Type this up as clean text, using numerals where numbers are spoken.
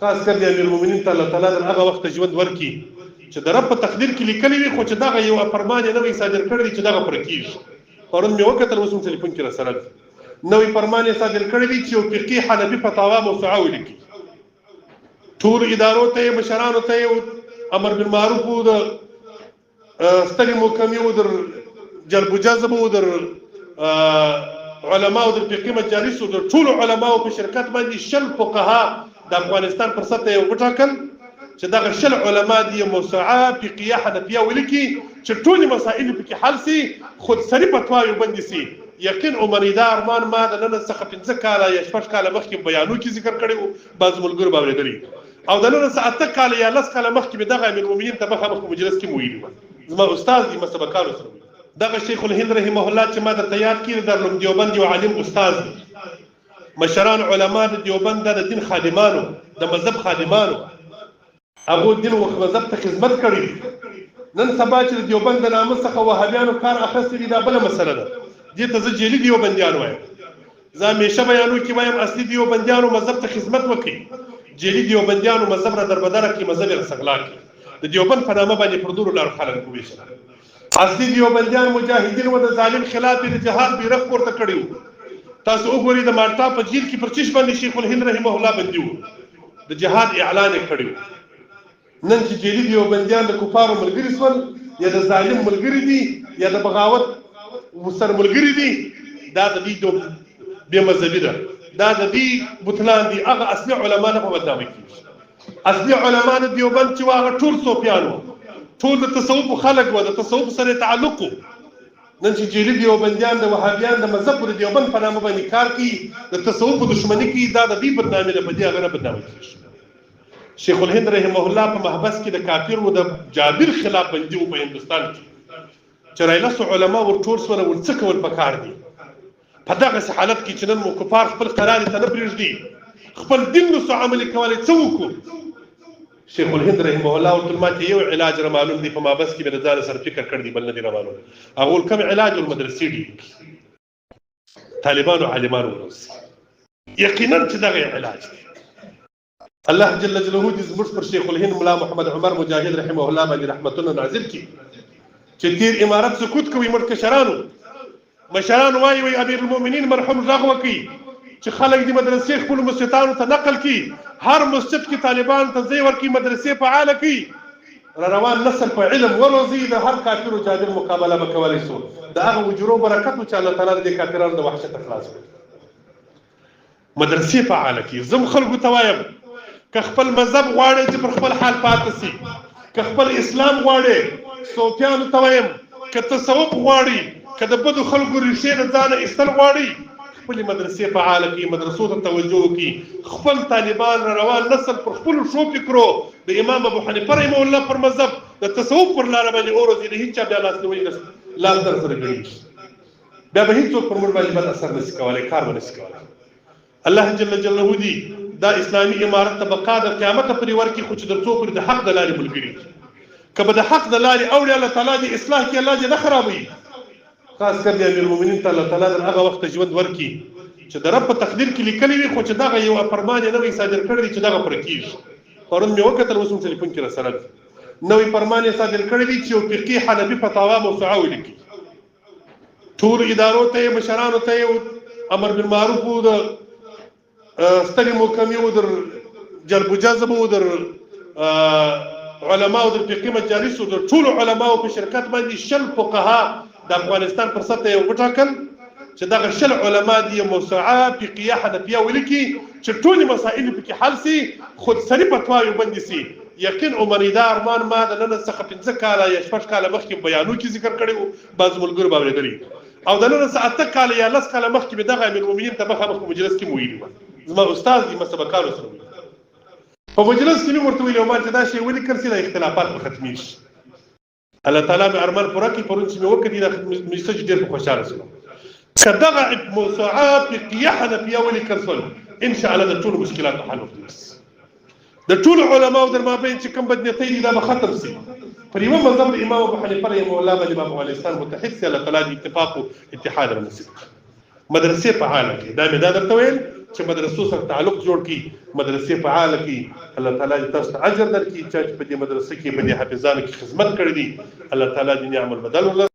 خاص کر د امیر المؤمنین ته الله تعالی د هغه وخت ژوند ورکړي چې د رب په تقدیر کې لیکلي وي خو چې دغه یو فرمان یې نوی صادر کړی دی چې دغه پر کېږي پرون مې وکتل اوس هم ټلیفون کې راسره دی نوی فرمان یې صادر کړی دی چې یو فقهي حنفي فتاوا موسعه ولیکي ټول ادارو ته مشرانو ته امر بالمعروف او د ستړي محکمې او د جلب جذب او د علماء او د فقهي مجالس او د ټول علماء په شرکت باندې شل فقها د افغانستان پر سطح یو وټاکل چې دغه شل علما دي موسعه فقهيه حنفيه ولیکي چې ټول مسائل پکې حل سي خود سری فتوا یو بند سي یقین عمریدا ارمان ما د نن څخه 15 کاله یا 16 کاله مخکې بیانو کې ذکر کړی بعض ملګرو باندې دري او د نن څخه 8 کاله یا 10 کاله مخکې دغه امیر المؤمنین ته مخ مجلس کې ویلي زما استاد دي مسبقانو سره دغه شیخ الهند رحمه الله چې ما د تیار کړی د لوم دیوبند یو عالم استاد مشران علما د دیوبند د دین خادمانو د مذهب خادمانو هغه دین او مذهب ته خدمت کړی نن سبا چې دیوبند د نامه څخه وهابیانو کار اخیستی دا بل مسله ده دې ته زه جیلی دیوبندیان وایم زه همیشه بیانو کې وایم اصلي دیوبندیانو مذهب ته خدمت وکړي جیلی دیوبندیانو مذهب را دربدره کې مذهب رسغلا کې د دیوبند په نامه باندې پر دور لار خلک کوي اصلي دیوبندیان مجاهدین و د ظالم خلاف د جهاد بیرغ پورته کړیو تاسو وګورئ د مالټا په جیل کې پرچیش باندې شیخ الهند رحمه الله باندې د جهاد اعلان کړیو نن چې جیلی دیوبندیان د کفارو ملګری سول یا د ظالم ملګری دي یا د بغاوت وسر ملګری دي دا د دې بې مذهبي ده دا د دې بوتلان دي هغه اصلي علما نه په بدنامي کېږي اصلي علما د دیوبند چې هغه ټول صوفیانو ټول د تصوف خلک و د تصوف سره تعلق نن چې جیلی دیوبندیان د وهابیان د مذهب د دیوبند په نامه باندې کار کوي د تصوف دښمنی کوي دا د دې بدنامي ده په دې هغه نه بدنامي کېږي شیخ الهند رحمه الله په محبس کې د کافر و د جابر خلاف بندي په هندستان کې چرایلس علما ورټول سره ورڅ کول پکار دي په دغه حالت کې چې نن مو کفار خپل قرار ته نه پرېږدي خپل دین نو عمل کولای څه وکړو شیخ الهند رحمه الله ورته ماته یو علاج را معلوم دی په محبس کې به ځان سره فکر کړ دی بل نه دی را معلوم هغه کوم علاج المدرسې دی طالبانو عالمانو ورس یقینا چې دغه علاج دی الله جل جلاله دې زموږ پر شیخ الهند مولا محمد عمر مجاهد رحمه الله باندې رحمتونه نازل کړي چې تیر امارت سکوت کوي مرکشرانو مشرانو وایي امیر المؤمنین مرحوم غږ وکړي چې خلک دې مدرسې خپل مسجدانو ته نقل کړي هر مسجد کې طالبان ته ځای ورکړي مدرسې فعاله کړي را روان نسل په علم وروزي د هر کافر او جادر مقابله وکولای شو د هغه وجرو برکت چې الله تعالی دې کافرانو د وحشت خلاص کړي مدرسې فعاله کړي زم خلکو ته وایم که خپل مذهب غواړي چې پر خپل حال پاتې شي که خپل اسلام غواړي صوفیانو ته وایم که تصوف غواړي که د بدو خلکو ریښې د ځانه ایستل غواړي خپل مدرسې فعاله کړي مدرسو ته توجه وکړي خپل طالبان را روان نسل پر خپل شو فکرو د امام ابو حنیفه رحمه الله پر مذهب د تصوف پر لار باندې اورځي د هیڅ بیا لاس نیولې لاس در سره کوي بیا به هیڅوک پر موږ باندې بد اثر نشي کولای کار به نشي کولای الله جل جلاله دی دا اسلامي امارت طبقه د قیامت پرې ورکی خو چې درڅو پر د حق د لارې ملګری کبه د حق د لارې اوړي الله تعالی دی اصلاح کې الله دې نه خرابوي خاص کر د امیر المؤمنین ته الله تعالی د هغه وخت ژوند ورکی چې د رب په تقدیر کې لیکلي وي خو چې دغه یو فرمان یې نوی صادر کړی دی چې دغه پر کېږي پرون مې وکتل اوس هم ټلیفون کې راسره دی نوی فرمان یې صادر کړی دی چې یو فقهي حنفي فتاوا موسعه ولیکي ټول ادارو ته مشرانو ته امر بالمعروف او د ستړي محکمې او د جلب جذب او د علماء او د فقهي مجالس او د ټول علماء په شرکت باندې شل فقها د افغانستان پر سطح یو وټاکل چې دغه شل علما دي موسعه فقهيه حنفيه ولیکي چې ټول مسائل پکې حل سي خود سری فتوا یو بند سي یقین عمریدا ارمان ما د نن څخه 15 کاله یا 16 کاله مخکې بیانو کې ذکر کړی بعض ملګرو باندې دري او د نن څخه 8 کاله یا 10 کاله مخکې دغه امیر المؤمنین ته مخ مجلس کې ویلي زما استاد دي مسبقانو سره په مجلس کې ورته ویلو ما چې دا شی ولیکل سي د اختلافات په ختمي شي الله تعالی مې ارمان پوره کړي پرون چې مې وکړي د میسج ډېر خوشاله شوم کدغه موسوعات فقهيه حنفيه ولیکل سول ان شاء الله د ټول مشکلات حل وکړي د ټول علماء در مابین چې کوم بدنیتي دي دا به ختم شي پر یو مذهب د امام ابو حنیفه رحمه الله باندې په افغانستان متحد سي الله تعالی د اتفاق او اتحاد رانصیب مدرسې فعاله کړي دا مې دا درته ویل چې مدرسو سره تعلق جوړ کړي مدرسې فعال کړي الله تعالی دې تاسو ته اجر درکړي چې په دې مدرسې کې په دې حافظانو کې خدمت کړې دي الله تعالی دې نعم البدل